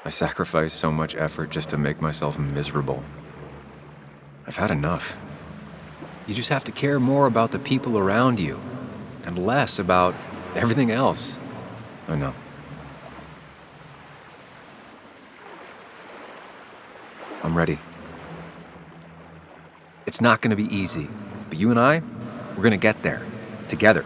I sacrifice so much effort just to make myself miserable. I've had enough. You just have to care more about the people around you, and less about everything else. I know. I'm ready. It's not gonna be easy, but you and I, we're gonna get there. Together.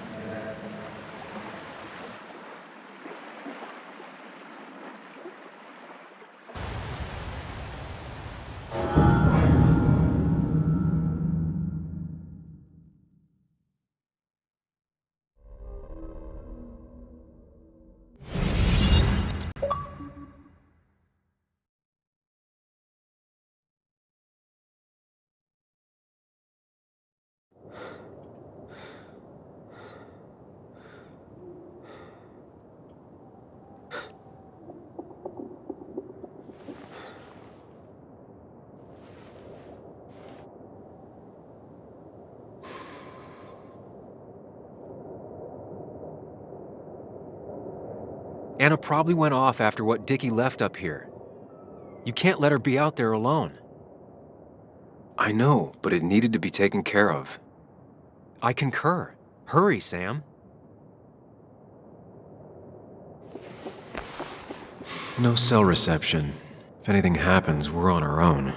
Anna probably went off after what Dickie left up here. You can't let her be out there alone. I know, but it needed to be taken care of. I concur. Hurry, Sam. No cell reception. If anything happens, we're on our own.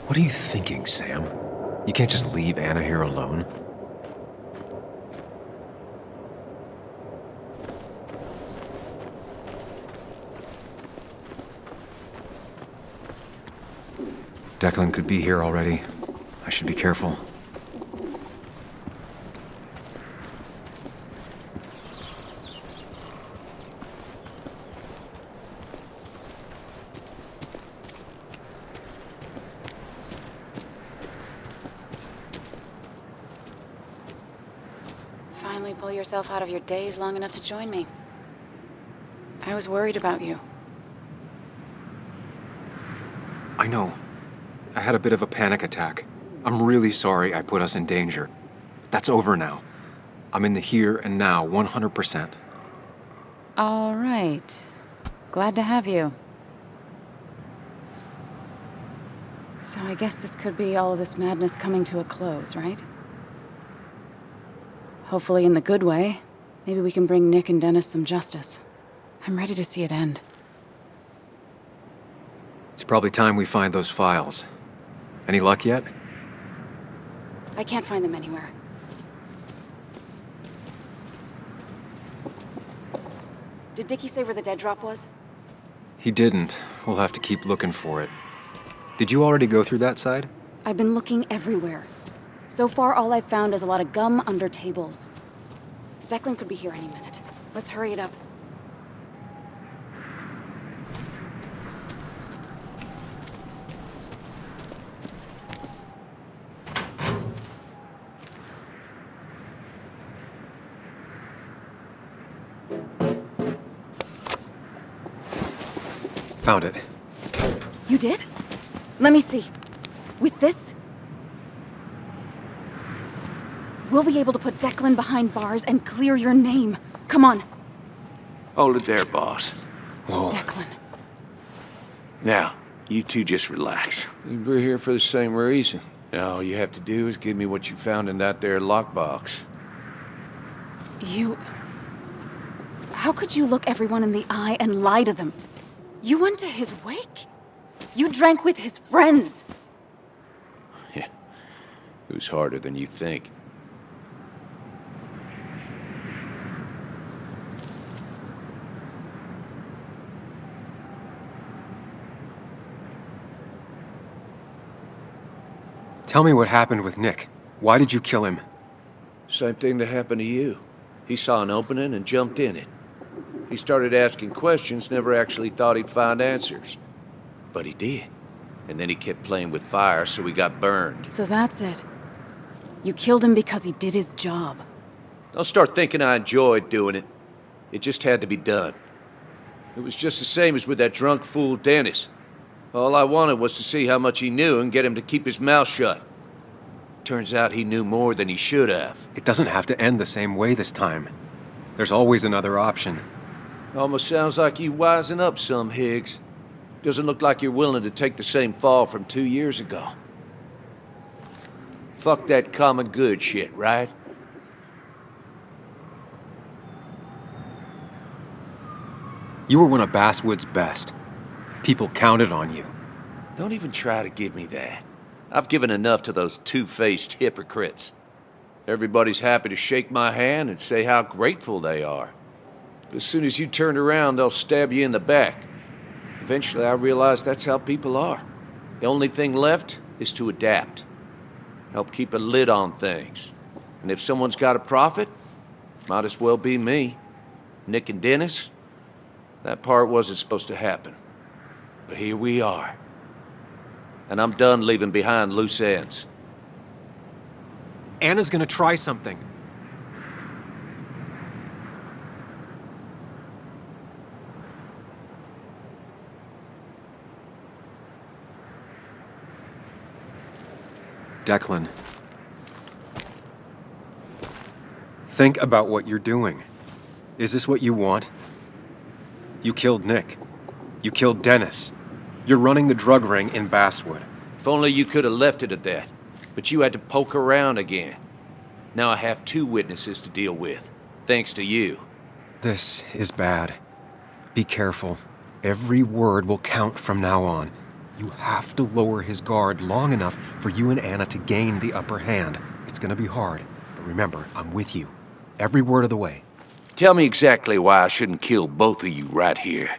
What are you thinking, Sam? You can't just leave Anna here alone. Declan could be here already. I should be careful. Finally pull yourself out of your daze long enough to join me. I was worried about you. I know. I had a bit of a panic attack. I'm really sorry I put us in danger. That's over now. I'm in the here and now, 100%. All right. Glad to have you. So I guess this could be all of this madness coming to a close, right? Hopefully in the good way. Maybe we can bring Nick and Dennis some justice. I'm ready to see it end. It's probably time we find those files. Any luck yet? I can't find them anywhere. Did Dickie say where the dead drop was? He didn't. We'll have to keep looking for it. Did you already go through that side? I've been looking everywhere. So far, all I've found is a lot of gum under tables. Declan could be here any minute. Let's hurry it up. Found it. You did? Let me see. With this, we'll be able to put Declan behind bars and clear your name. Come on. Hold it there, boss. Whoa. Declan. Now, you two just relax. We're here for the same reason. All you have to do is give me what you found in that there lockbox. You... How could you look everyone in the eye and lie to them? You went to his wake? You drank with his friends. Yeah, it was harder than you think. Tell me what happened with Nick. Why did you kill him? Same thing that happened to you. He saw an opening and jumped in it. He started asking questions, never actually thought he'd find answers. But he did. And then he kept playing with fire, so he got burned. So that's it. You killed him because he did his job. Don't start thinking I enjoyed doing it. It just had to be done. It was just the same as with that drunk fool Dennis. All I wanted was to see how much he knew and get him to keep his mouth shut. Turns out he knew more than he should have. It doesn't have to end the same way this time. There's always another option. Almost sounds like you wising up some, Higgs. Doesn't look like you're willing to take the same fall from 2 years ago. Fuck that common good shit, right? You were one of Basswood's best. People counted on you. Don't even try to give me that. I've given enough to those two-faced hypocrites. Everybody's happy to shake my hand and say how grateful they are. But as soon as you turn around, they'll stab you in the back. Eventually, I realized that's how people are. The only thing left is to adapt. Help keep a lid on things. And if someone's got a profit, might as well be me. Nick and Dennis, that part wasn't supposed to happen. But here we are. And I'm done leaving behind loose ends. Anna's gonna try something. Declan. Think about what you're doing. Is this what you want? You killed Nick. You killed Dennis. You're running the drug ring in Basswood. If only you could have left it at that. But you had to poke around again. Now I have 2 witnesses to deal with, thanks to you. This is bad. Be careful. Every word will count from now on. You have to lower his guard long enough for you and Anna to gain the upper hand. It's gonna be hard, but remember, I'm with you. Every word of the way. Tell me exactly why I shouldn't kill both of you right here.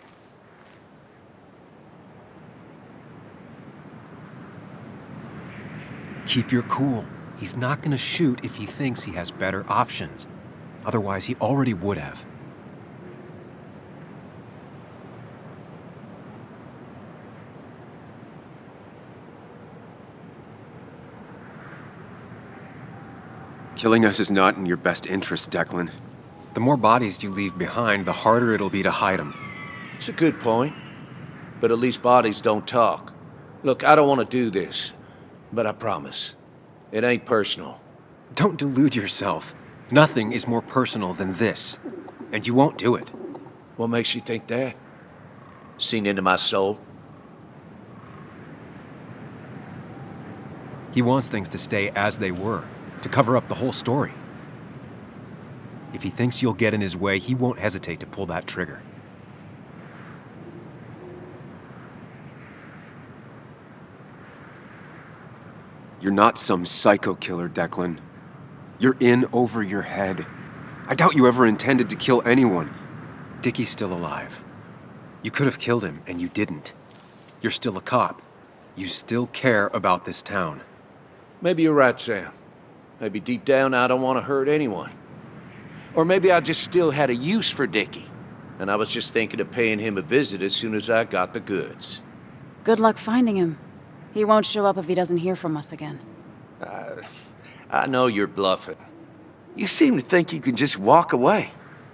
Keep your cool. He's not gonna shoot if he thinks he has better options. Otherwise, he already would have. Killing us is not in your best interest, Declan. The more bodies you leave behind, the harder it'll be to hide them. It's a good point. But at least bodies don't talk. Look, I don't want to do this. But I promise. It ain't personal. Don't delude yourself. Nothing is more personal than this. And you won't do it. What makes you think that? Seen into my soul? He wants things to stay as they were, to cover up the whole story. If he thinks you'll get in his way, he won't hesitate to pull that trigger. You're not some psycho killer, Declan. You're in over your head. I doubt you ever intended to kill anyone. Dickie's still alive. You could have killed him, and you didn't. You're still a cop. You still care about this town. Maybe you're right, Sam. Maybe deep down I don't want to hurt anyone. Or maybe I just still had a use for Dickie, and I was just thinking of paying him a visit as soon as I got the goods. Good luck finding him. He won't show up if he doesn't hear from us again. I know you're bluffing. You seem to think you can just walk away.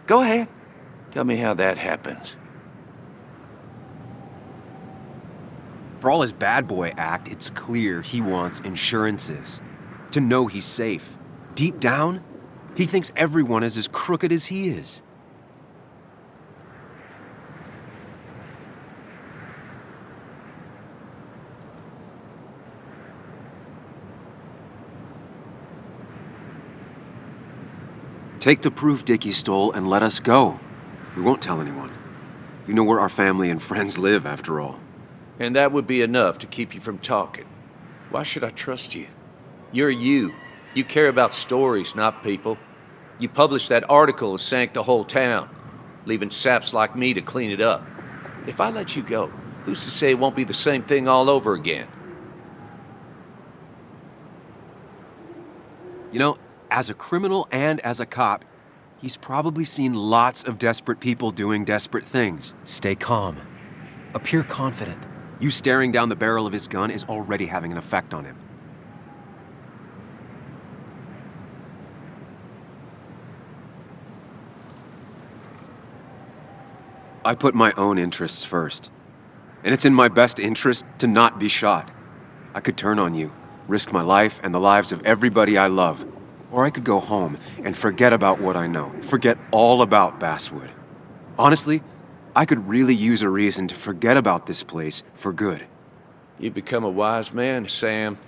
Go ahead. Tell me how that happens. For all his bad boy act, it's clear he wants insurances. To know he's safe. Deep down, he thinks everyone is as crooked as he is. Take the proof Dickie stole and let us go. We won't tell anyone. You know where our family and friends live, after all. And that would be enough to keep you from talking. Why should I trust you? You're you. You care about stories, not people. You published that article and sank the whole town, leaving saps like me to clean it up. If I let you go, who's to say it won't be the same thing all over again? You know, as a criminal and as a cop, he's probably seen lots of desperate people doing desperate things. Stay calm. Appear confident. You staring down the barrel of his gun is already having an effect on him. I put my own interests first. And it's in my best interest to not be shot. I could turn on you, risk my life and the lives of everybody I love. Or I could go home and forget about what I know, forget all about Basswood. Honestly, I could really use a reason to forget about this place for good. You've become a wise man, Sam.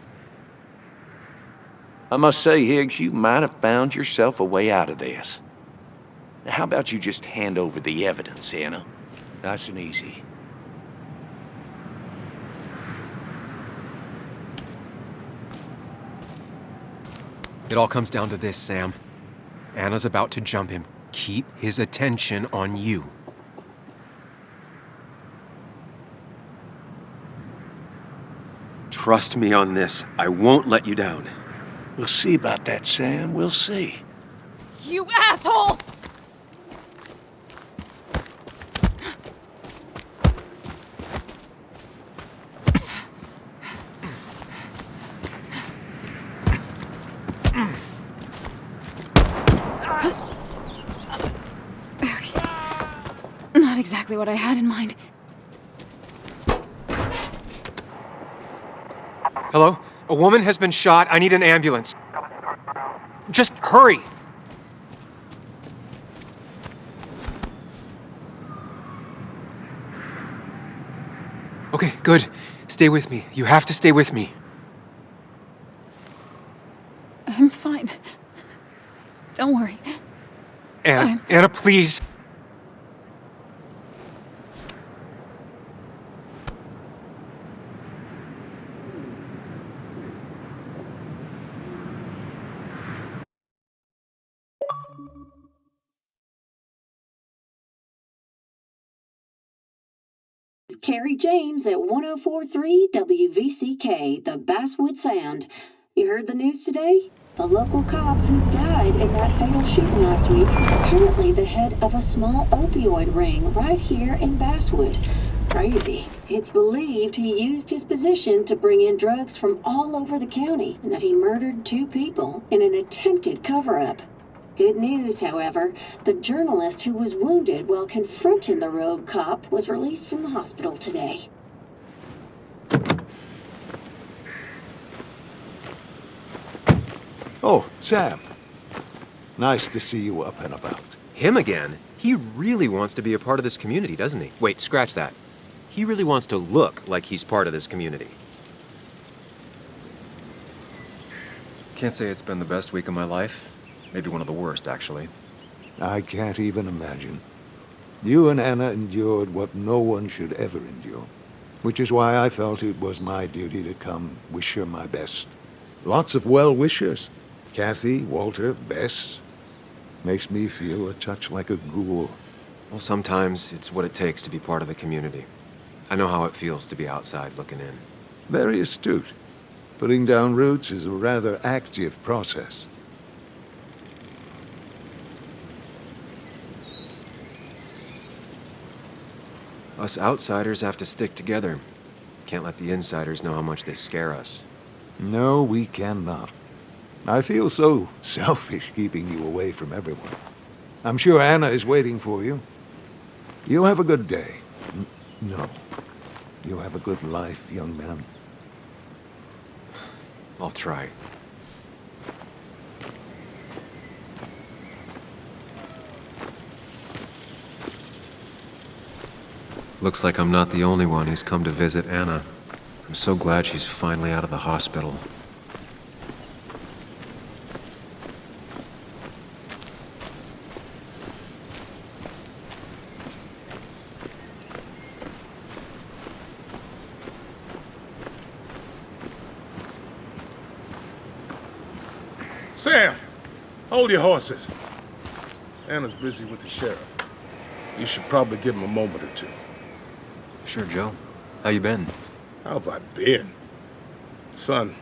I must say, Higgs, you might have found yourself a way out of this. Now, how about you just hand over the evidence, Anna? Nice and easy. It all comes down to this, Sam. Anna's about to jump him. Keep his attention on you. Trust me on this. I won't let you down. We'll see about that, Sam. We'll see. You asshole! Not exactly what I had in mind. Hello? A woman has been shot. I need an ambulance. Just hurry! Okay, good. Stay with me. You have to stay with me. I'm fine. Don't worry. Anna, please. Carrie James at 104.3 WVCK, the Basswood Sound. You heard the news today? The local cop who died in that fatal shooting last week was apparently the head of a small opioid ring right here in Basswood. Crazy. It's believed he used his position to bring in drugs from all over the county and that he murdered 2 people in an attempted cover-up. Good news, however, the journalist who was wounded while confronting the rogue cop was released from the hospital today. Oh, Sam. Nice to see you up and about. Him again? He really wants to be a part of this community, doesn't he? Wait, scratch that. He really wants to look like he's part of this community. Can't say it's been the best week of my life. Maybe one of the worst, actually. I can't even imagine. You and Anna endured what no one should ever endure, which is why I felt it was my duty to come wish her my best. Lots of well-wishers. Kathy, Walter, Bess. Makes me feel a touch like a ghoul. Well, sometimes it's what it takes to be part of the community. I know how it feels to be outside looking in. Very astute. Putting down roots is a rather active process. Us outsiders have to stick together. Can't let the insiders know how much they scare us. No, we cannot. I feel so selfish keeping you away from everyone. I'm sure Anna is waiting for you. You have a good day. No. You have a good life, young man. I'll try. Looks like I'm not the only one who's come to visit Anna. I'm so glad she's finally out of the hospital. Sam, hold your horses. Anna's busy with the sheriff. You should probably give him a moment or two. Sure, Joe. How you been? How have I been? Son,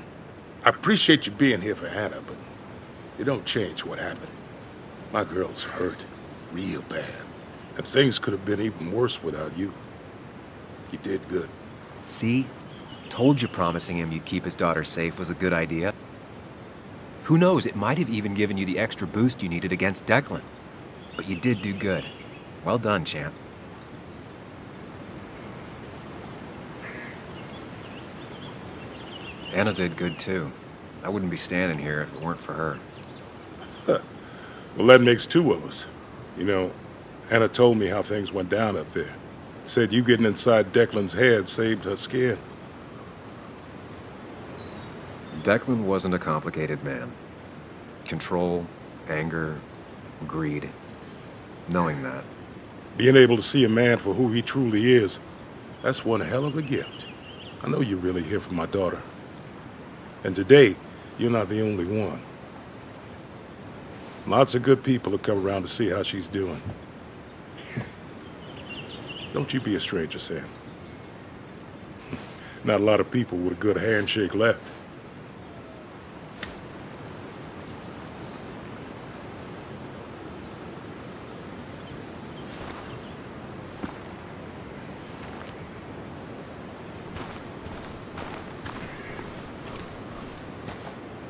I appreciate you being here for Anna, but it don't change what happened. My girl's hurt, real bad, and things could have been even worse without you. You did good. See? Told you promising him you'd keep his daughter safe was a good idea. Who knows, it might have even given you the extra boost you needed against Declan. But you did do good. Well done, champ. Anna did good too. I wouldn't be standing here if it weren't for her. Well, that makes two of us. You know, Anna told me how things went down up there. Said you getting inside Declan's head saved her skin. Declan wasn't a complicated man. Control, anger, greed. Knowing that. Being able to see a man for who he truly is, that's one hell of a gift. I know you're really here for my daughter. And today, you're not the only one. Lots of good people have come around to see how she's doing. Don't you be a stranger, Sam. Not a lot of people with a good handshake left.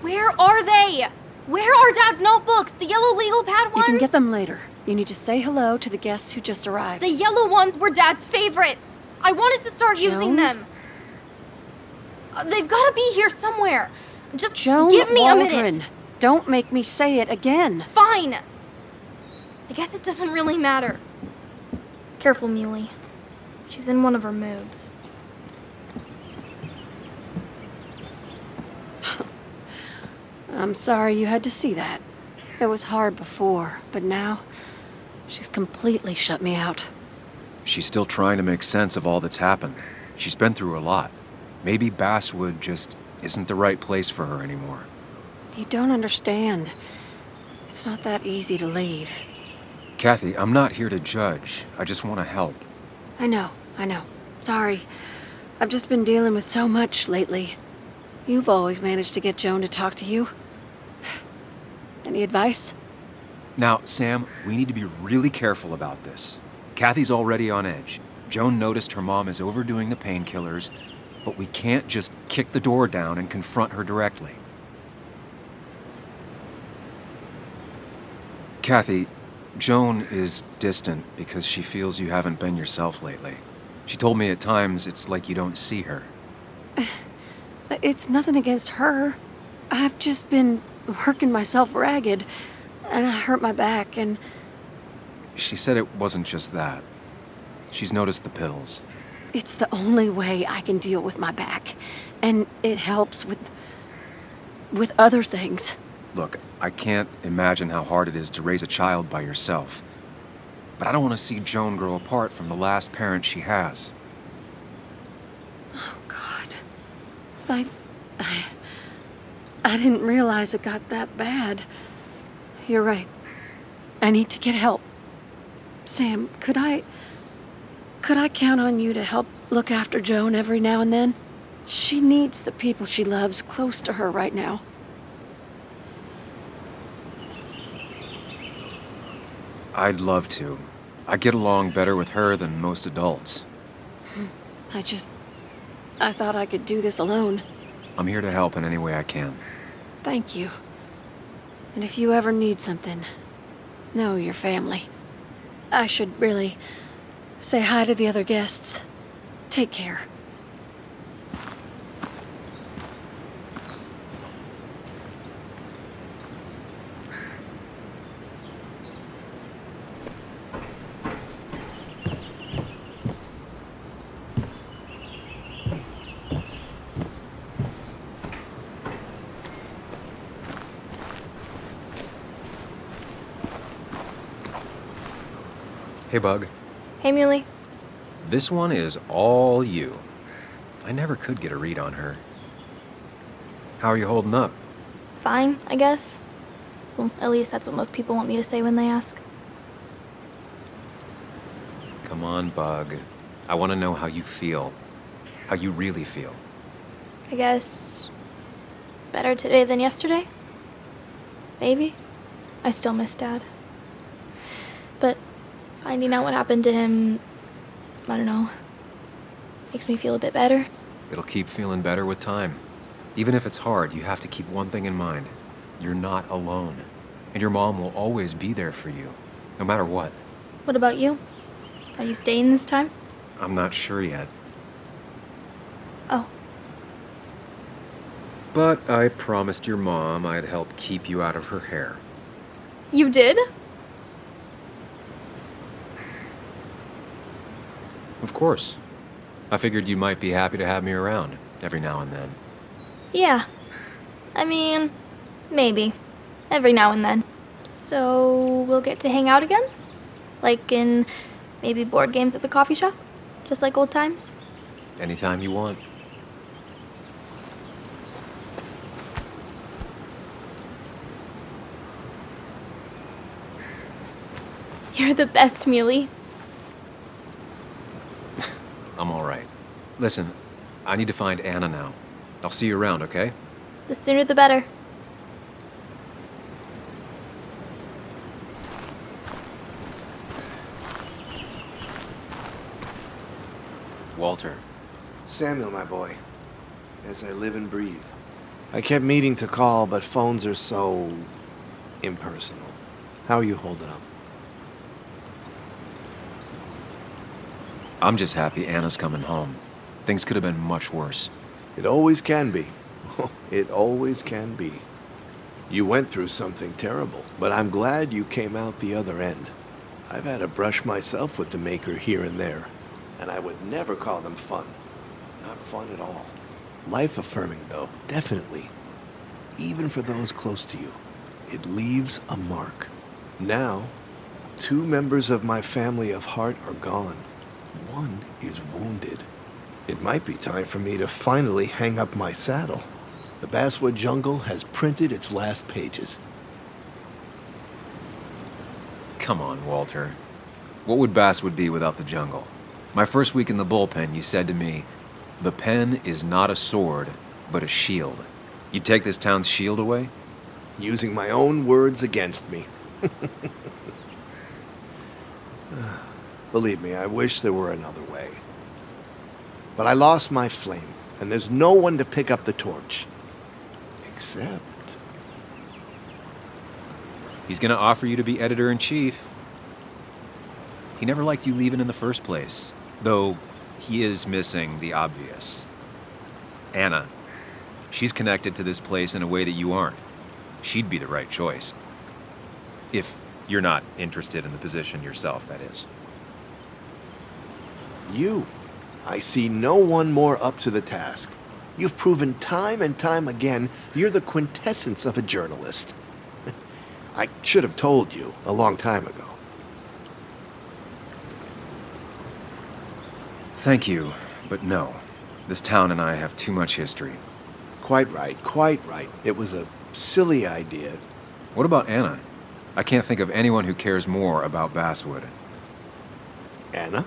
Where are they? Where are Dad's notebooks? The yellow legal pad ones? You can get them later. You need to say hello to the guests who just arrived. The yellow ones were Dad's favorites. I wanted to start using them. They've got to be here somewhere. Just Joan give me Waldron. a minute. Don't make me say it again. Fine. I guess it doesn't really matter. Careful, Muley. She's in one of her moods. I'm sorry you had to see that. It was hard before, but now she's completely shut me out. She's still trying to make sense of all that's happened. She's been through a lot. Maybe Basswood just isn't the right place for her anymore. You don't understand. It's not that easy to leave. Kathy, I'm not here to judge. I just want to help. I know. Sorry. I've just been dealing with so much lately. You've always managed to get Joan to talk to you. Any advice? Now, Sam, we need to be really careful about this. Kathy's already on edge. Joan noticed her mom is overdoing the painkillers, but we can't just kick the door down and confront her directly. Kathy, Joan is distant because she feels you haven't been yourself lately. She told me at times it's like you don't see her. It's nothing against her. I've just been working myself ragged, and I hurt my back, and... She said it wasn't just that. She's noticed the pills. It's the only way I can deal with my back, and it helps with other things. Look, I can't imagine how hard it is to raise a child by yourself. But I don't want to see Joan grow apart from the last parent she has. Oh, God. I didn't realize it got that bad. You're right. I need to get help. Sam, could I count on you to help look after Joan every now and then? She needs the people she loves close to her right now. I'd love to. I get along better with her than most adults. I thought I could do this alone. I'm here to help in any way I can. Thank you. And if you ever need something, know your family. I should really say hi to the other guests. Take care. Hey, Bug. Hey, Muley. This one is all you. I never could get a read on her. How are you holding up? Fine, I guess. Well, at least that's what most people want me to say when they ask. Come on, Bug. I want to know how you feel. How you really feel. I guess... better today than yesterday? Maybe. I still miss Dad. But finding out what happened to him, I don't know, makes me feel a bit better. It'll keep feeling better with time. Even if it's hard, you have to keep one thing in mind. You're not alone. And your mom will always be there for you, no matter what. What about you? Are you staying this time? I'm not sure yet. Oh. But I promised your mom I'd help keep you out of her hair. You did? Of course. I figured you might be happy to have me around every now and then. Yeah. I mean, maybe. Every now and then. So we'll get to hang out again? Like in maybe board games at the coffee shop? Just like old times? Anytime you want. You're the best, Muley. I'm all right. Listen, I need to find Anna now. I'll see you around, okay? The sooner the better. Walter. Samuel, my boy, as I live and breathe. I kept meaning to call, but phones are so impersonal. How are you holding up? I'm just happy Anna's coming home. Things could have been much worse. It always can be. It always can be. You went through something terrible, but I'm glad you came out the other end. I've had a brush myself with the maker here and there, and I would never call them fun. Not fun at all. Life-affirming, though, definitely. Even for those close to you, it leaves a mark. Now, 2 members of my family of heart are gone. 1 is wounded. It might be time for me to finally hang up my saddle. The Basswood Jungle has printed its last pages. Come on, Walter. What would Basswood be without the jungle? My first week in the bullpen, you said to me, "The pen is not a sword, but a shield." You take this town's shield away? Using my own words against me. Believe me, I wish there were another way. But I lost my flame, and there's no one to pick up the torch. Except... He's gonna offer you to be editor-in-chief. He never liked you leaving in the first place, though he is missing the obvious. Anna. She's connected to this place in a way that you aren't. She'd be the right choice. If you're not interested in the position yourself, that is. You. I see no one more up to the task. You've proven time and time again you're the quintessence of a journalist. I should have told you a long time ago. Thank you, but no. This town and I have too much history. Quite right, quite right. It was a silly idea. What about Anna? I can't think of anyone who cares more about Basswood. Anna?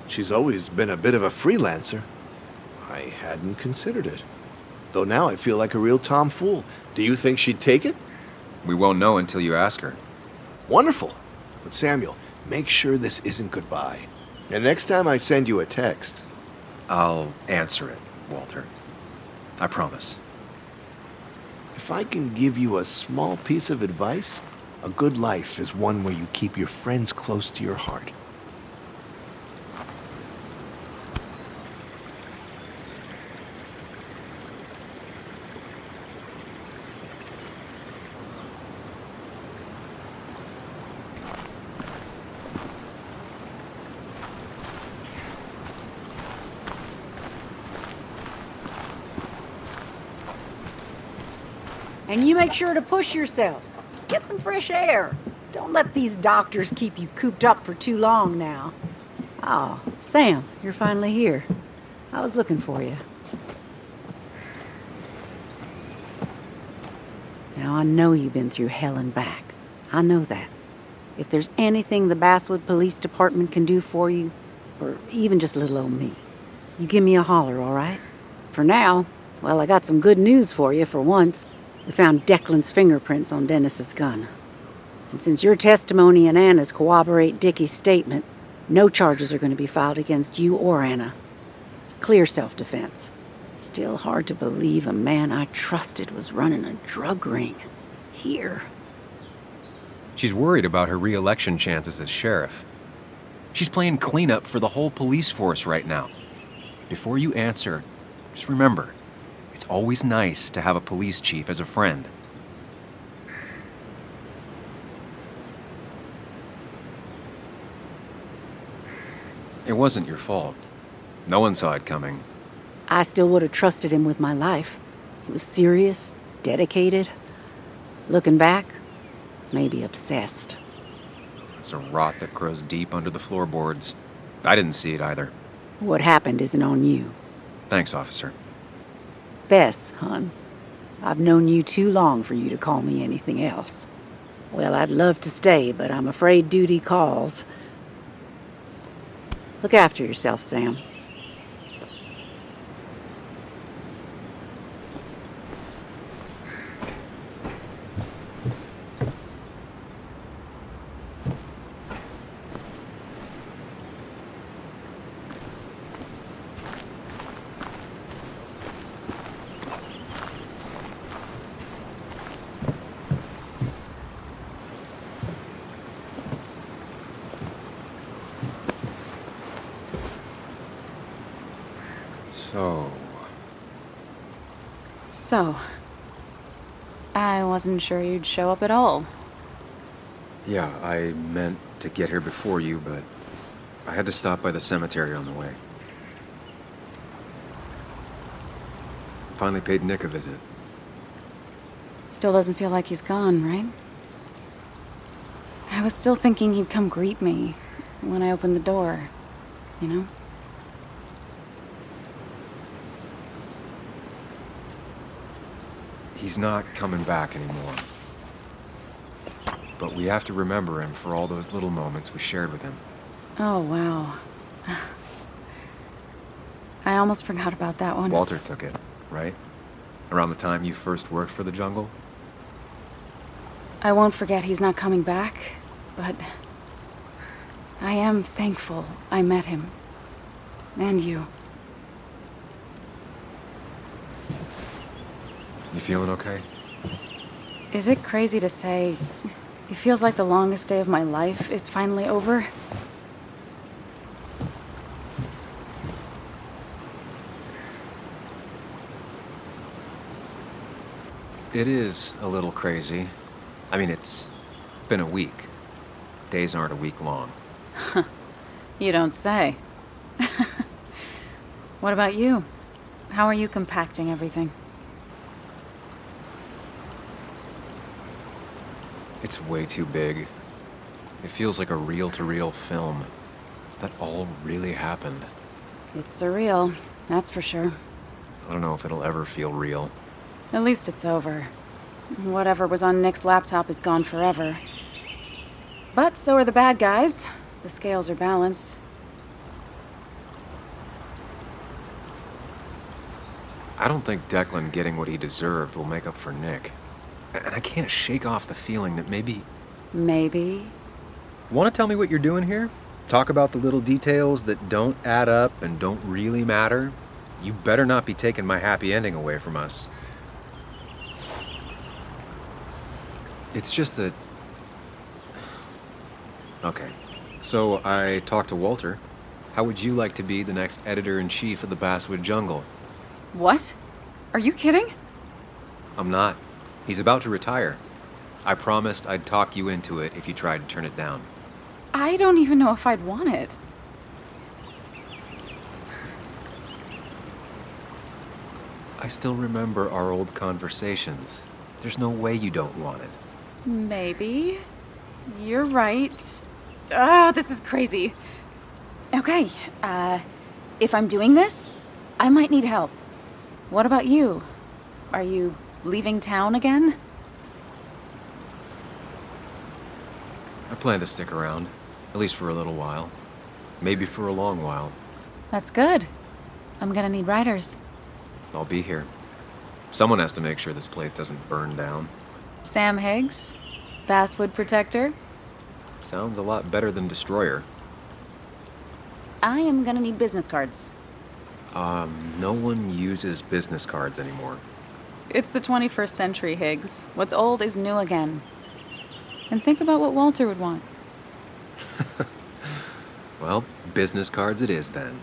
She's always been a bit of a freelancer. I hadn't considered it. Though now I feel like a real tomfool. Do you think she'd take it? We won't know until you ask her. Wonderful. But Samuel, make sure this isn't goodbye. And next time I send you a text... I'll answer it, Walter. I promise. If I can give you a small piece of advice, a good life is one where you keep your friends close to your heart. And you make sure to push yourself. Get some fresh air. Don't let these doctors keep you cooped up for too long now. Oh, Sam, you're finally here. I was looking for you. Now, I know you've been through hell and back. I know that. If there's anything the Basswood Police Department can do for you, or even just little old me, you give me a holler, all right? For now, well, I got some good news for you for once. We found Declan's fingerprints on Dennis's gun. And since your testimony and Anna's corroborate Dickie's statement, no charges are going to be filed against you or Anna. It's clear self-defense. Still hard to believe a man I trusted was running a drug ring. Here. She's worried about her re-election chances as sheriff. She's playing cleanup for the whole police force right now. Before you answer, just remember, it's always nice to have a police chief as a friend. It wasn't your fault. No one saw it coming. I still would have trusted him with my life. He was serious, dedicated. Looking back, maybe obsessed. It's a rot that grows deep under the floorboards. I didn't see it either. What happened isn't on you. Thanks, officer. Bess, hon, I've known you too long for you to call me anything else. Well, I'd love to stay, but I'm afraid duty calls. Look after yourself, Sam. So, I wasn't sure you'd show up at all. Yeah, I meant to get here before you, but I had to stop by the cemetery on the way. Finally paid Nick a visit. Still doesn't feel like he's gone, right? I was still thinking he'd come greet me when I opened the door, you know? He's not coming back anymore. But we have to remember him for all those little moments we shared with him. Oh, wow. I almost forgot about that one. Walter took it, right? Around the time you first worked for the jungle? I won't forget he's not coming back, but I am thankful I met him. And you. You feeling okay? Is it crazy to say it feels like the longest day of my life is finally over? It is a little crazy. I mean, it's been a week. Days aren't a week long. You don't say. What about you? How are you compacting everything? It's way too big. It feels like a reel-to-reel film. That all really happened. It's surreal, that's for sure. I don't know if it'll ever feel real. At least it's over. Whatever was on Nick's laptop is gone forever. But so are the bad guys. The scales are balanced. I don't think Declan getting what he deserved will make up for Nick. And I can't shake off the feeling that maybe... Maybe? Want to tell me what you're doing here? Talk about the little details that don't add up and don't really matter? You better not be taking my happy ending away from us. It's just that... Okay, so I talked to Walter. How would you like to be the next editor-in-chief of the Basswood Jungle? What? Are you kidding? I'm not. He's about to retire. I promised I'd talk you into it if you tried to turn it down. I don't even know if I'd want it. I still remember our old conversations. There's no way you don't want it. Maybe. You're right. Ah, this is crazy. Okay, if I'm doing this, I might need help. What about you? Are you leaving town again? I plan to stick around, at least for a little while. Maybe for a long while. That's good. I'm gonna need writers. I'll be here. Someone has to make sure this place doesn't burn down. Sam Higgs, Basswood Protector. Sounds a lot better than Destroyer. I am gonna need business cards. No one uses business cards anymore. It's the 21st century, Higgs. What's old is new again. And think about what Walter would want. Well, business cards it is then.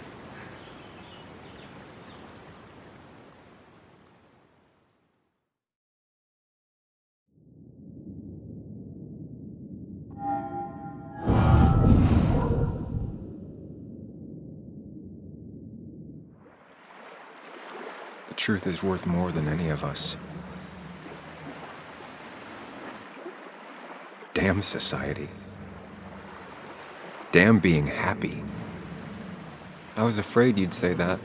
truth is worth more than any of us. Damn society. Damn being happy. I was afraid you'd say that.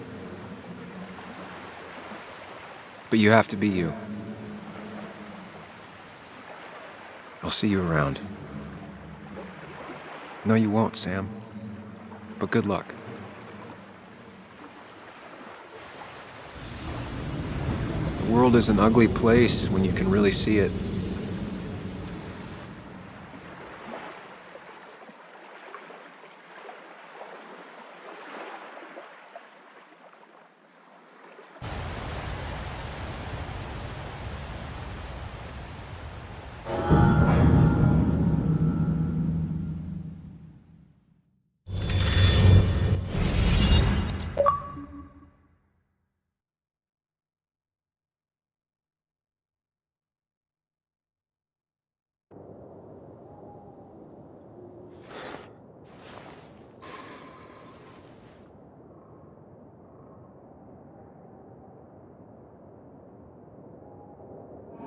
But you have to be you. I'll see you around. No, you won't, Sam. But good luck. The world is an ugly place when you can really see it.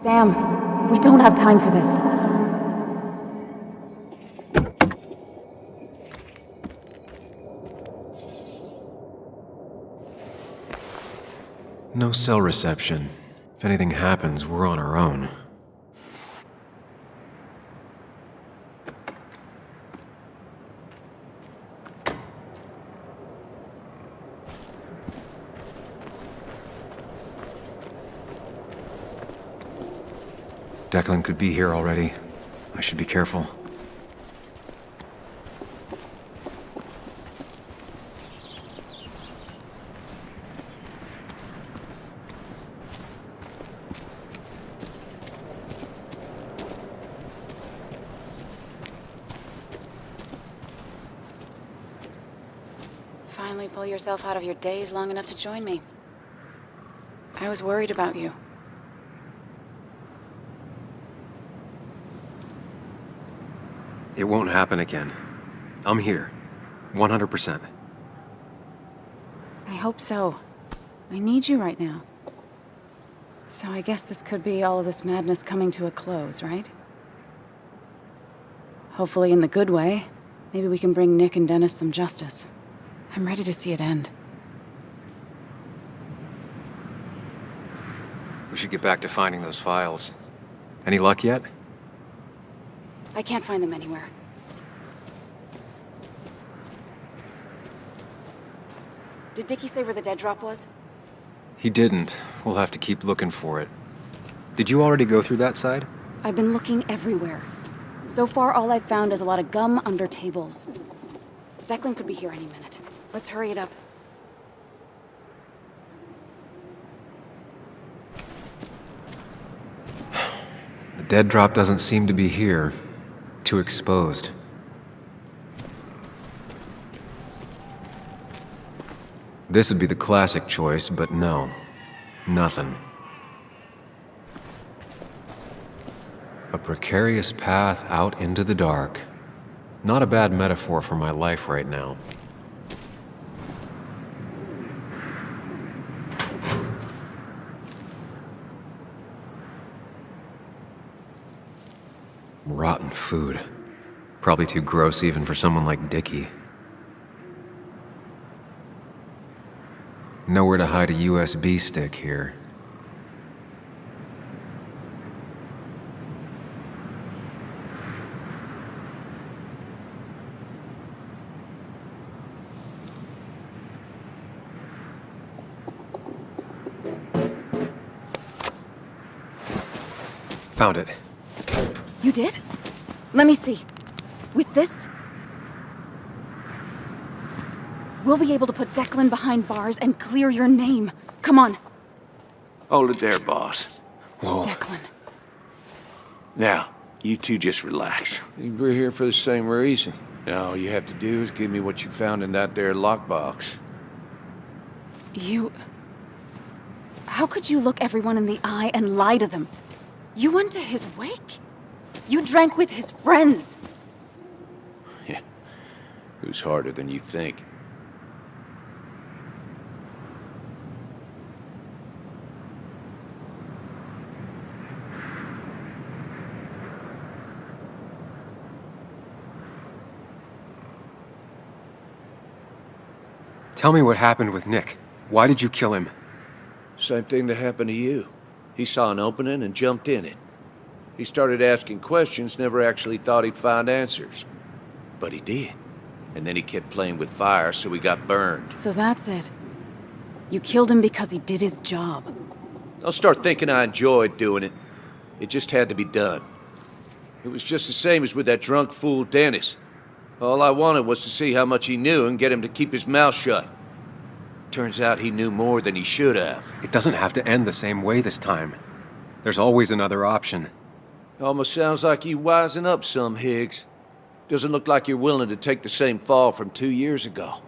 Sam, we don't have time for this. No cell reception. If anything happens, we're on our own. Declan could be here already. I should be careful. Finally pull yourself out of your daze long enough to join me. I was worried about you. It won't happen again. I'm here. 100%. I hope so. I need you right now. So I guess this could be all of this madness coming to a close, right? Hopefully in the good way. Maybe we can bring Nick and Dennis some justice. I'm ready to see it end. We should get back to finding those files. Any luck yet? I can't find them anywhere. Did Dickie say where the dead drop was? He didn't. We'll have to keep looking for it. Did you already go through that side? I've been looking everywhere. So far, all I've found is a lot of gum under tables. Declan could be here any minute. Let's hurry it up. The dead drop doesn't seem to be here. Too exposed. This would be the classic choice, but no. Nothing. A precarious path out into the dark. Not a bad metaphor for my life right now. Rotten food. Probably too gross even for someone like Dickie. Nowhere to hide a USB stick here. Found it. You did? Let me see. With this, we'll be able to put Declan behind bars and clear your name. Come on. Hold it there, boss. Whoa. Declan. Now, you two just relax. We're here for the same reason. Now, all you have to do is give me what you found in that there lockbox. You... How could you look everyone in the eye and lie to them? You went to his wake? You drank with his friends. Yeah. Who's harder than you think? Tell me what happened with Nick. Why did you kill him? Same thing that happened to you. He saw an opening and jumped in it. He started asking questions, never actually thought he'd find answers. But he did. And then he kept playing with fire, so he got burned. So that's it. You killed him because he did his job. Don't start thinking I enjoyed doing it. It just had to be done. It was just the same as with that drunk fool Dennis. All I wanted was to see how much he knew and get him to keep his mouth shut. Turns out he knew more than he should have. It doesn't have to end the same way this time. There's always another option. Almost sounds like you wising up some, Higgs. Doesn't look like you're willing to take the same fall from 2 years ago.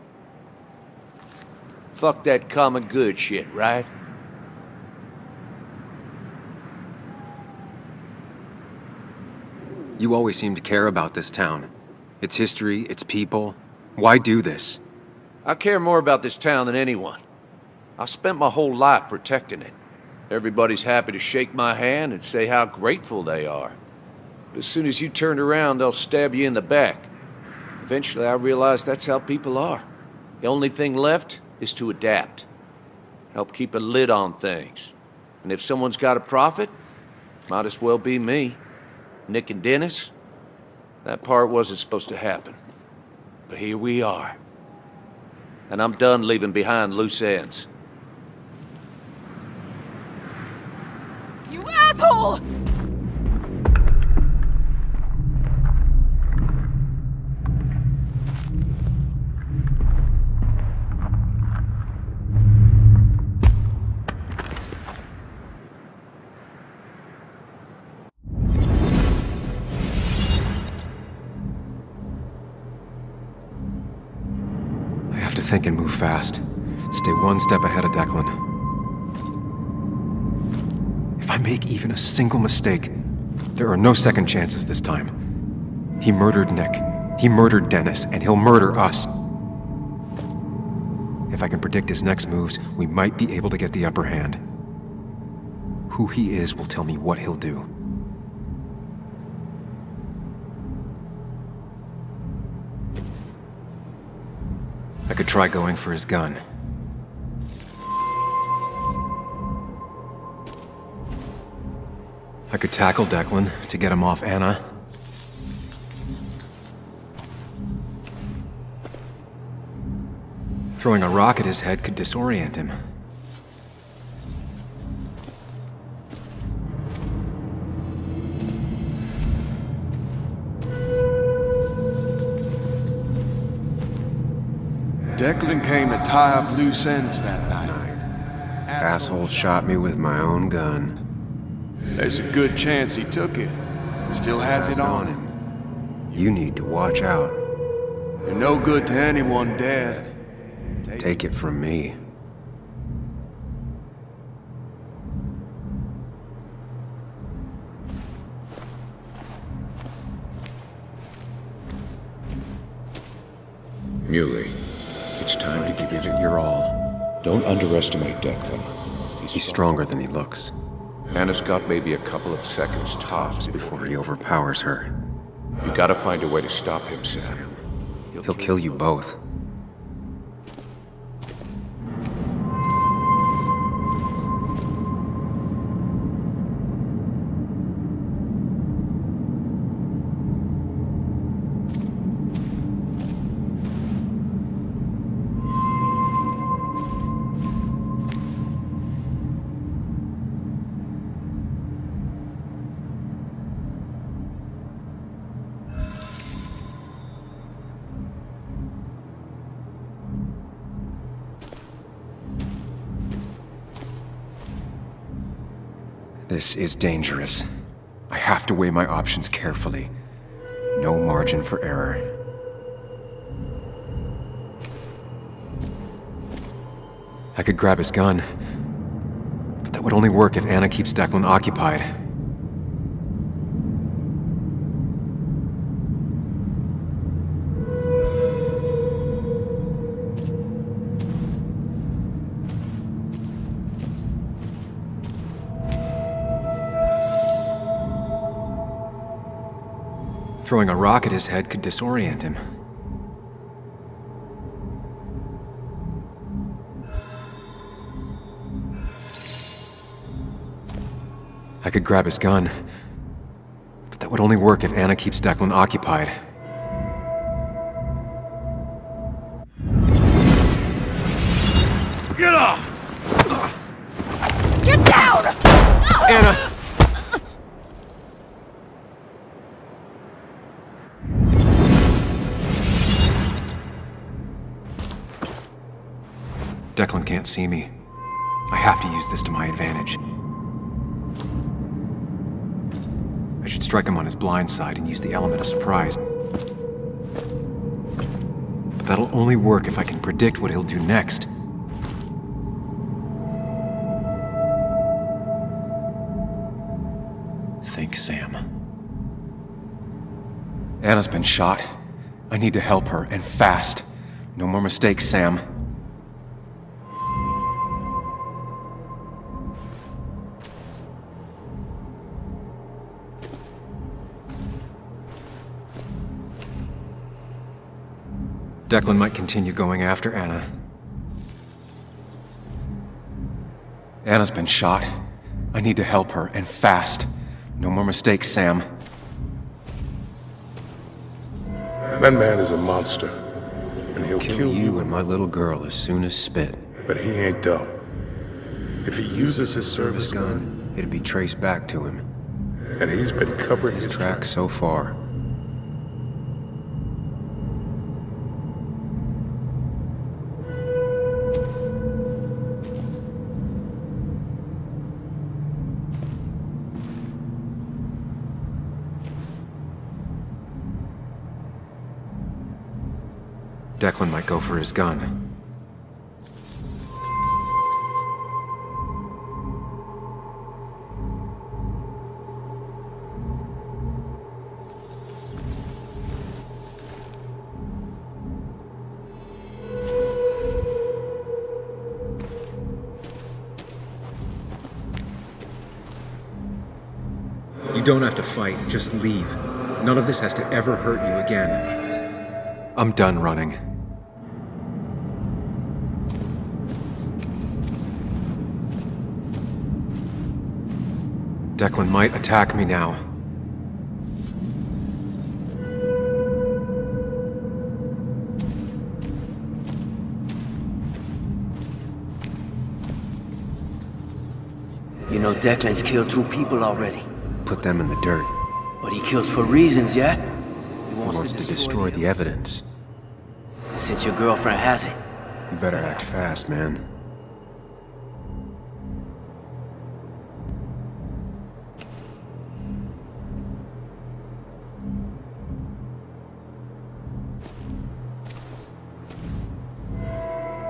Fuck that common good shit, right? You always seem to care about this town. Its history, its people. Why do this? I care more about this town than anyone. I've spent my whole life protecting it. Everybody's happy to shake my hand and say how grateful they are. But as soon as you turn around, they'll stab you in the back. Eventually, I realized that's how people are. The only thing left is to adapt. Help keep a lid on things. And if someone's got a profit, might as well be me. Nick and Dennis, that part wasn't supposed to happen. But here we are. And I'm done leaving behind loose ends. You asshole! I have to think and move fast. Stay one step ahead of Declan. If I make even a single mistake, there are no second chances this time. He murdered Nick. He murdered Dennis, and he'll murder us. If I can predict his next moves, we might be able to get the upper hand. Who he is will tell me what he'll do. I could try going for his gun. I could tackle Declan to get him off Anna. Throwing a rock at his head could disorient him. Declan came to tie up loose ends that night. Asshole shot me with my own gun. There's a good chance he took it. Still has it on him. You need to watch out. You're no good to anyone dead. Take it from me. Muley, it's time to Give it your all. Don't underestimate Declan. He's stronger than he looks. Anna's got maybe a couple of seconds tops Before he overpowers her, You gotta find a way to stop him, Sam. he'll kill you both. This is dangerous. I have to weigh my options carefully. No margin for error. I could grab his gun, but that would only work if Anna keeps Declan occupied. Throwing a rock at his head could disorient him. I could grab his gun, but that would only work if Anna keeps Declan occupied. Get off! Get down! Anna! Declan can't see me. I have to use this to my advantage. I should strike him on his blind side and use the element of surprise. But that'll only work if I can predict what he'll do next. Think, Sam. Anna's been shot. I need to help her, and fast. No more mistakes, Sam. Declan might continue going after Anna. Anna's been shot. I need to help her, and fast. No more mistakes, Sam. That man is a monster, and he'll Kill you and my little girl as soon as spit. But he ain't dumb. If he uses his Service gun, it'd be traced back to him. and he's been covering His tracks so far. Declan might go for his gun. You don't have to fight, just leave. None of this has to ever hurt you again. I'm done running. Declan might attack me now. You know Declan's killed 2 people already. Put them in the dirt. But he kills for reasons, yeah? He He wants to destroy the evidence. Since your girlfriend has it. You better act fast, man.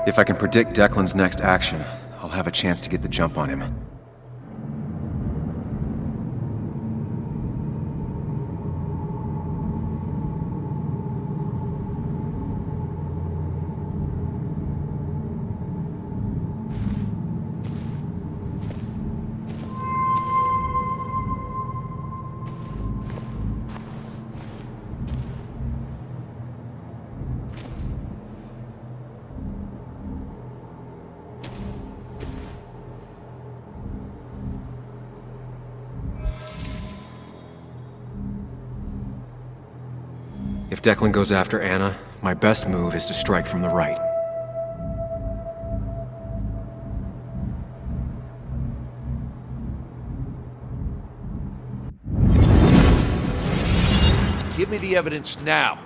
If I can predict Declan's next action, I'll have a chance to get the jump on him. If Declan goes after Anna, my best move is to strike from the right. Give me the evidence now.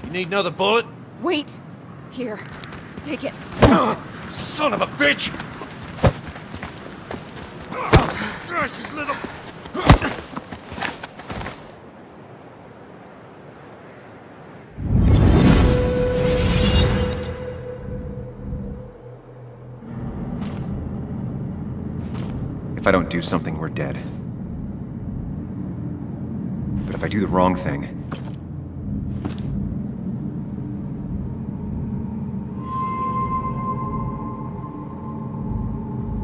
You need another bullet? Wait. Here. Take it. Son of a bitch! Little... If I don't do something, we're dead. But if I do the wrong thing...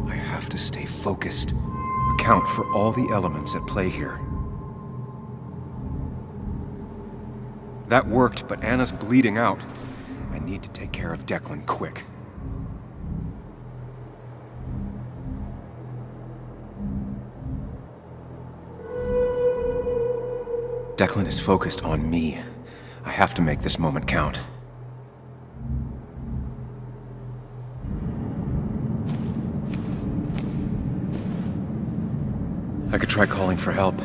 I have to stay focused. Account for all the elements at play here. That worked, but Anna's bleeding out. I need to take care of Declan quick. Declan is focused on me. I have to make this moment count. I could try calling for help.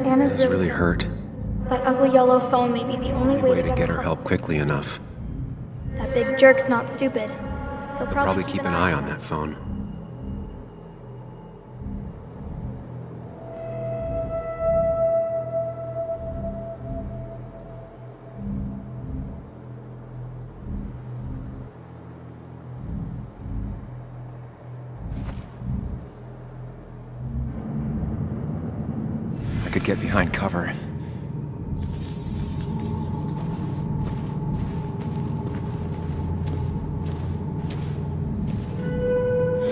Anna's She's really hurt. That ugly yellow phone may be the only Only way to get her help quickly enough. That big jerk's not stupid. He'll I'll probably keep an eye on that phone. I could get behind cover.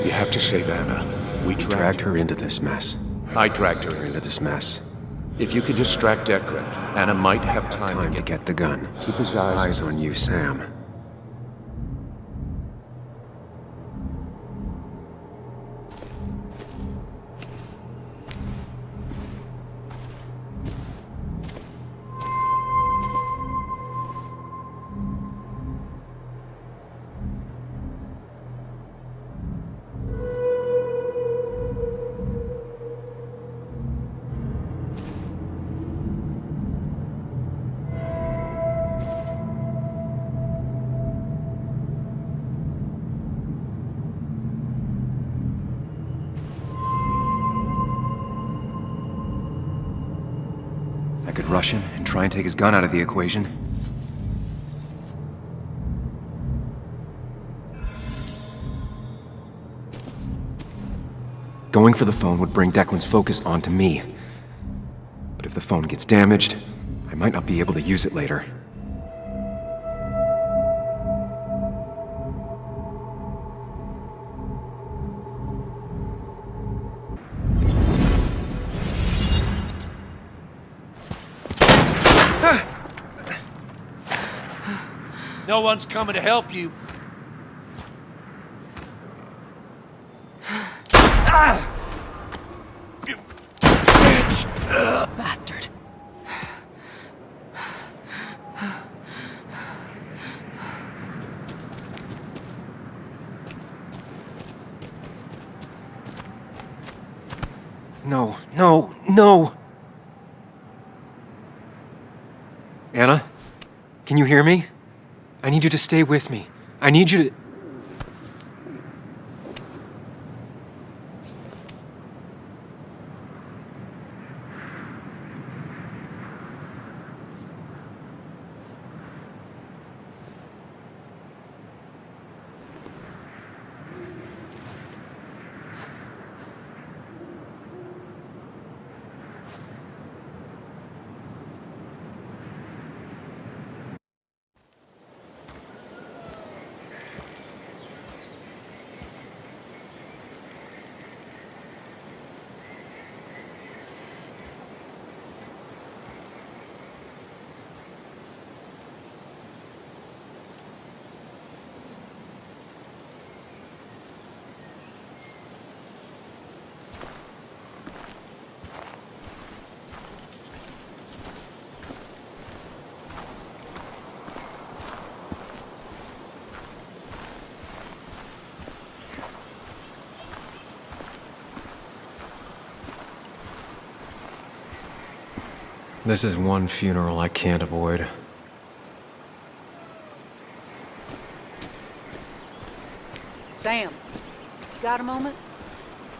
You have to save Anna. We dragged her into this mess. I dragged her Into this mess. If you could distract Declan, Anna might have time To get the gun. Keep his eyes on you, Sam. I could rush him and try and take his gun out of the equation. Going for the phone would bring Declan's focus onto me. But if the phone gets damaged, I might not be able to use it later. No one's coming to help you. You bitch! Bastard. No, no, no! Anna? Can you hear me? I need you to stay with me. I need you to... This is one funeral I can't avoid. Sam, got a moment?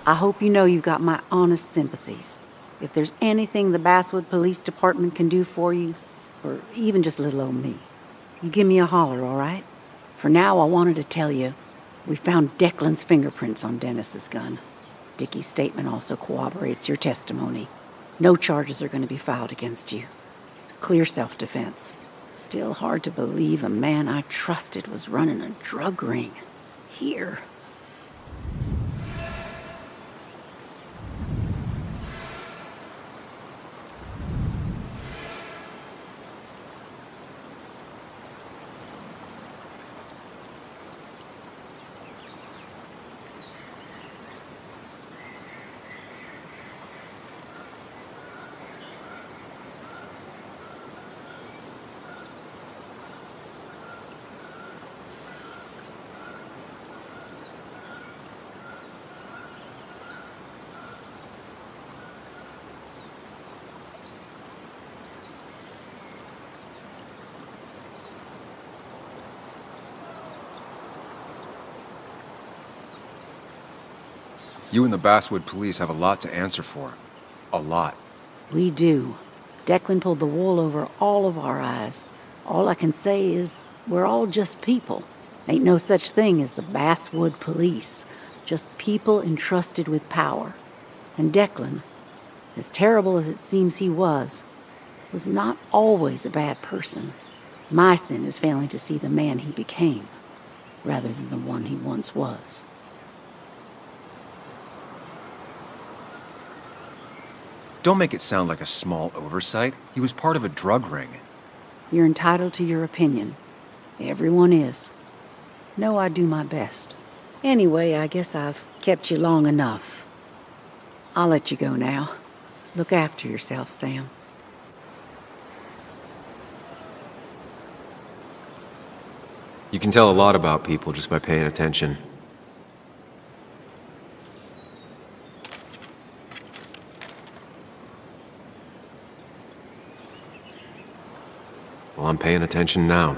I hope you know you've got my honest sympathies. If there's anything the Basswood Police Department can do for you, or even just little old me, you give me a holler, all right? For now, I wanted to tell you, we found Declan's fingerprints on Dennis's gun. Dickie's statement also corroborates your testimony. No charges are going to be filed against you. It's clear self-defense. Still hard to believe a man I trusted was running a drug ring. Here. You and the Basswood police have a lot to answer for. A lot. We do. Declan pulled the wool over all of our eyes. All I can say is we're all just people. Ain't no such thing as the Basswood police. Just people entrusted with power. And Declan, as terrible as it seems he was not always a bad person. My sin is failing to see the man he became, rather than the one he once was. Don't make it sound like a small oversight. He was part of a drug ring. You're entitled to your opinion. Everyone is. No, I do my best. Anyway, I guess I've kept you long enough. I'll let you go now. Look after yourself, Sam. You can tell a lot about people just by paying attention. Well, I'm paying attention now.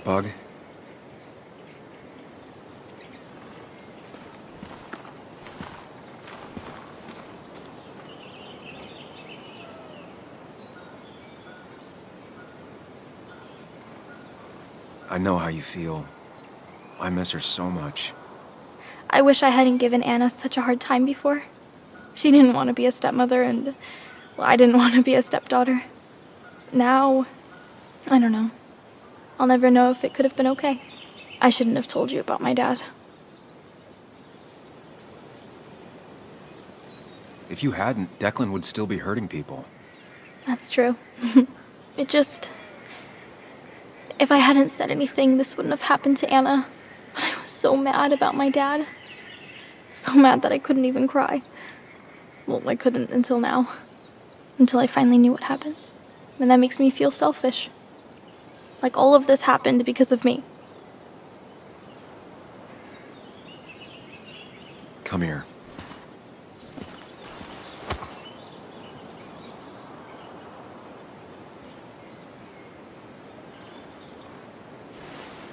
Bug? I know how you feel. I miss her so much. I wish I hadn't given Anna such a hard time before. She didn't want to be a stepmother, and, well, I didn't want to be a stepdaughter. Now, I don't know. I'll never know if it could have been okay. I shouldn't have told you about my dad. If you hadn't, Declan would still be hurting people. That's true. It just... If I hadn't said anything, this wouldn't have happened to Anna. But I was so mad about my dad. So mad that I couldn't even cry. Well, I couldn't until now. Until I finally knew what happened. And that makes me feel selfish. Like all of this happened because of me. Come here.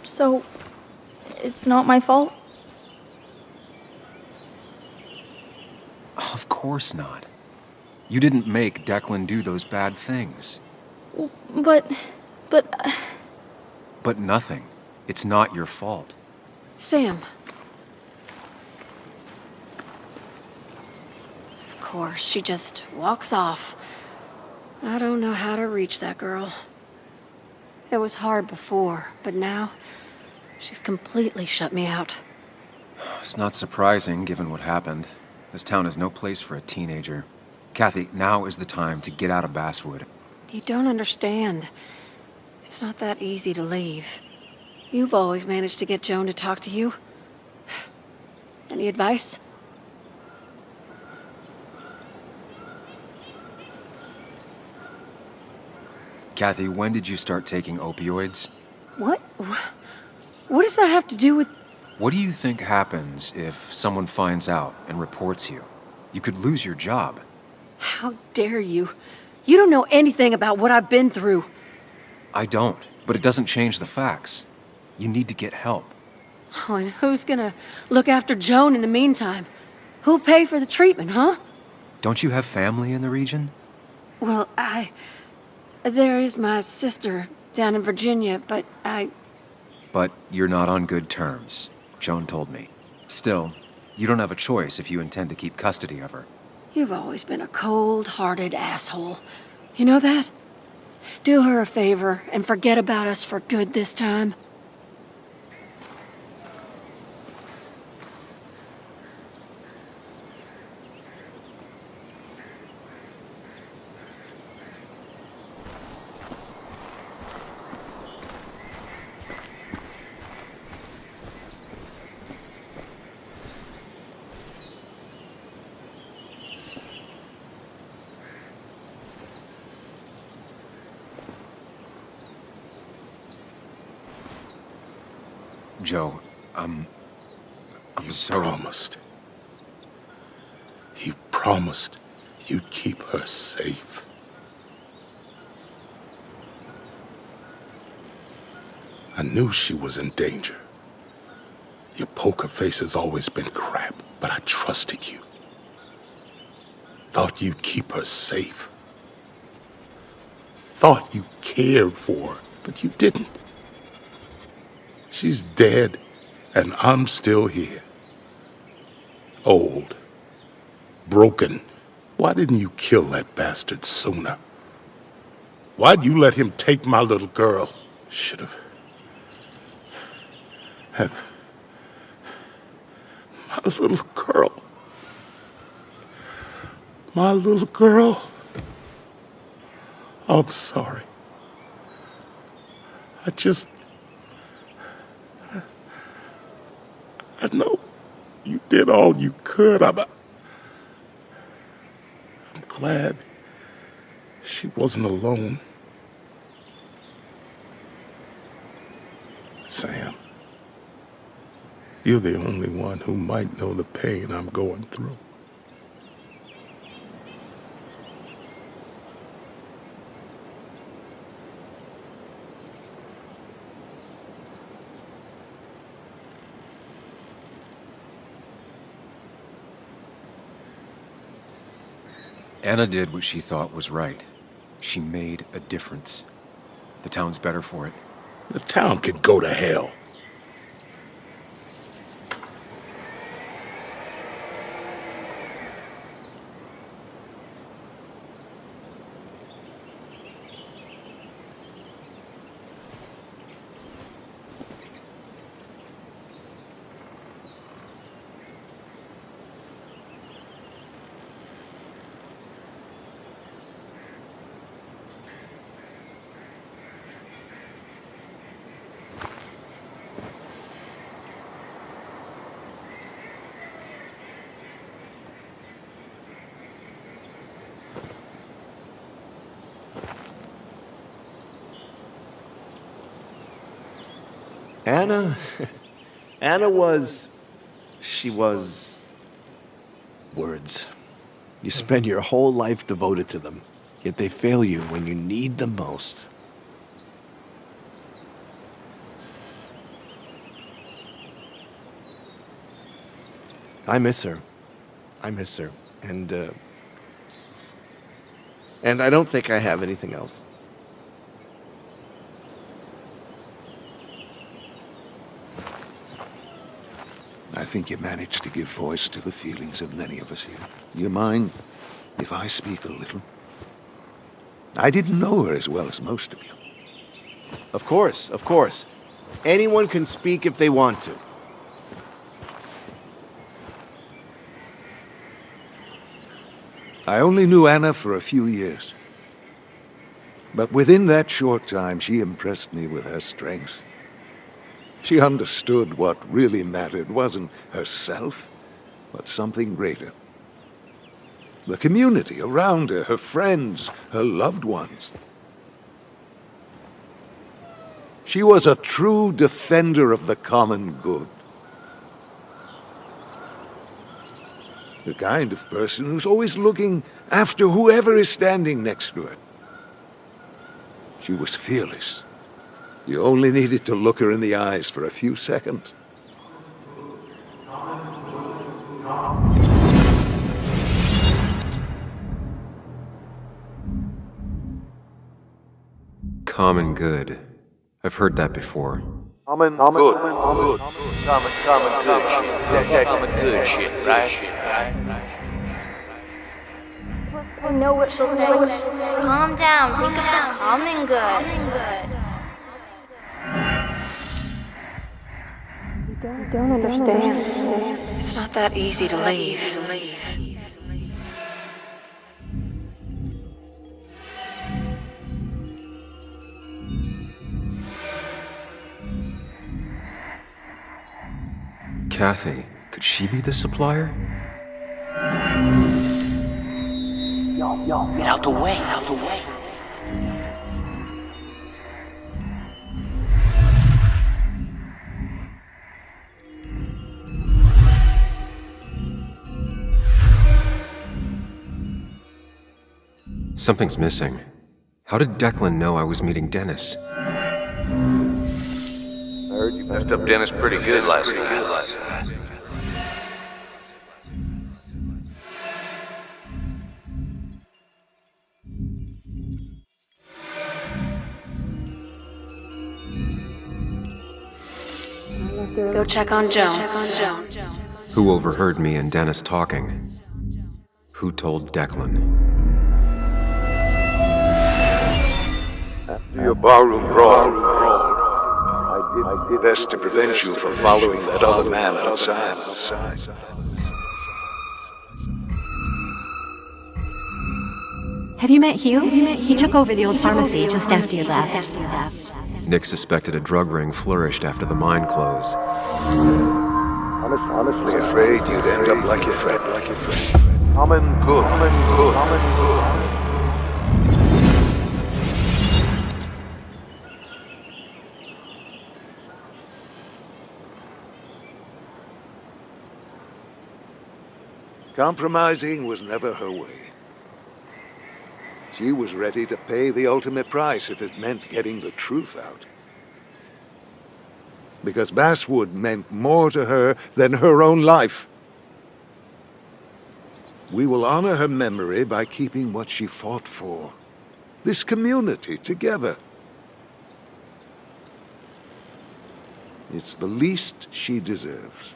So, it's not my fault? Of course not. You didn't make Declan do those bad things. But... But nothing. It's not your fault. Sam. Of course, she just walks off. I don't know how to reach that girl. It was hard before, but now she's completely shut me out. It's not surprising, given what happened. This town is no place for a teenager. Kathy, now is the time to get out of Basswood. You don't understand. It's not that easy to leave. You've always managed to get Joan to talk to you. Any advice? Kathy, when did you start taking opioids? What? What does that have to do with... What do you think happens if someone finds out and reports you? You could lose your job. How dare you? You don't know anything about what I've been through. I don't, but it doesn't change the facts. You need to get help. Oh, and who's gonna look after Joan in the meantime? Who'll pay for the treatment, huh? Don't you have family in the region? Well, there is my sister down in Virginia, but But you're not on good terms, Joan told me. Still, you don't have a choice if you intend to keep custody of her. You've always been a cold-hearted asshole. You know that? Do her a favor and forget about us for good this time. Joe, I'm You so... promised. You promised you'd keep her safe. I knew she was in danger. Your poker face has always been crap, but I trusted you. Thought you'd keep her safe. Thought you cared for her, but you didn't. She's dead, and I'm still here. Old. Broken. Why didn't you kill that bastard sooner? Why'd you let him take my little girl? Should've... My little girl. My little girl. I'm sorry. I know you did all you could. I'm glad she wasn't alone. Sam, you're the only one who might know the pain I'm going through. Anna did what she thought was right. She made a difference. The town's better for it. The town could go to hell. Anna was... She was... words. You spend your whole life devoted to them, yet they fail you when you need them most. I miss her. And I don't think I have anything else. I think you managed to give voice to the feelings of many of us here. You mind if I speak a little? I didn't know her as well as most of you. Of course. Anyone can speak if they want to. I only knew Anna for a few years. But within that short time, she impressed me with her strength. She understood what really mattered wasn't herself, but something greater. The community around her, her friends, her loved ones. She was a true defender of the common good. The kind of person who's always looking after whoever is standing next to her. She was fearless. You only needed to look her in the eyes for a few seconds. Common good. I've heard that before. Common good shit, right? I know what she'll say. Calm down. Think of the common good. You don't understand. It's not that easy to leave. Kathy, could she be the supplier? Get out the way. Something's missing. How did Declan know I was meeting Dennis? I heard you messed up Dennis pretty good last night. Go check on Joan. Who overheard me and Dennis talking? Who told Declan? After your barroom brawl, I did best to prevent you from following that other man outside. Have you met Hugh? He took over the old pharmacy just after you left. Nick suspected a drug ring flourished after the mine closed. Honestly afraid you'd end up like your friend. Common good. Compromising was never her way. She was ready to pay the ultimate price if it meant getting the truth out. Because Basswood meant more to her than her own life. We will honor her memory by keeping what she fought for. This community together. It's the least she deserves.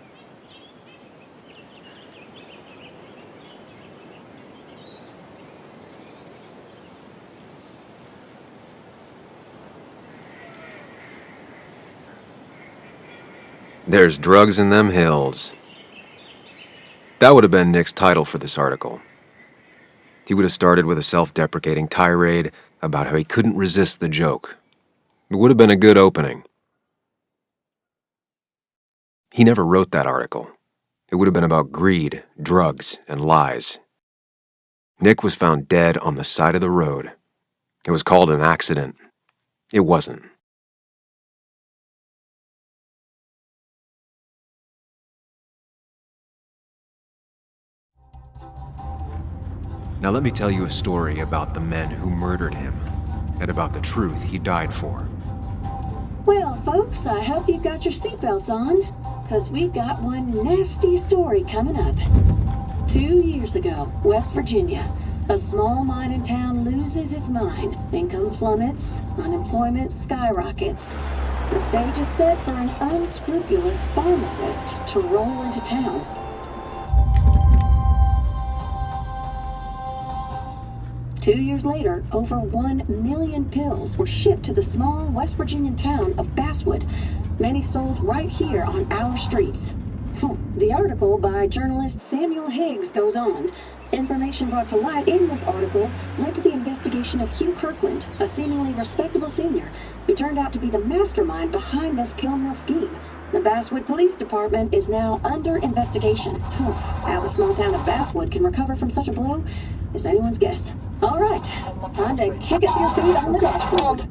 There's drugs in them hills. That would have been Nick's title for this article. He would have started with a self-deprecating tirade about how he couldn't resist the joke. It would have been a good opening. He never wrote that article. It would have been about greed, drugs, and lies. Nick was found dead on the side of the road. It was called an accident. It wasn't. Now let me tell you a story about the men who murdered him, and about the truth he died for. Well, folks, I hope you've got your seatbelts on, because we've got one nasty story coming up. 2 years ago, West Virginia, a small mining town loses its mine. Income plummets, unemployment skyrockets. The stage is set for an unscrupulous pharmacist to roll into town. Two years later, over 1 million pills were shipped to the small West Virginian town of Basswood, many sold right here on our streets. The article by journalist Samuel Higgs goes on. Information brought to light in this article led to the investigation of Hugh Kirkland, a seemingly respectable senior, who turned out to be the mastermind behind this pill mill scheme. The Basswood Police Department is now under investigation. How the small town of Basswood can recover from such a blow is anyone's guess. All right, time to kick up your feet on the dashboard.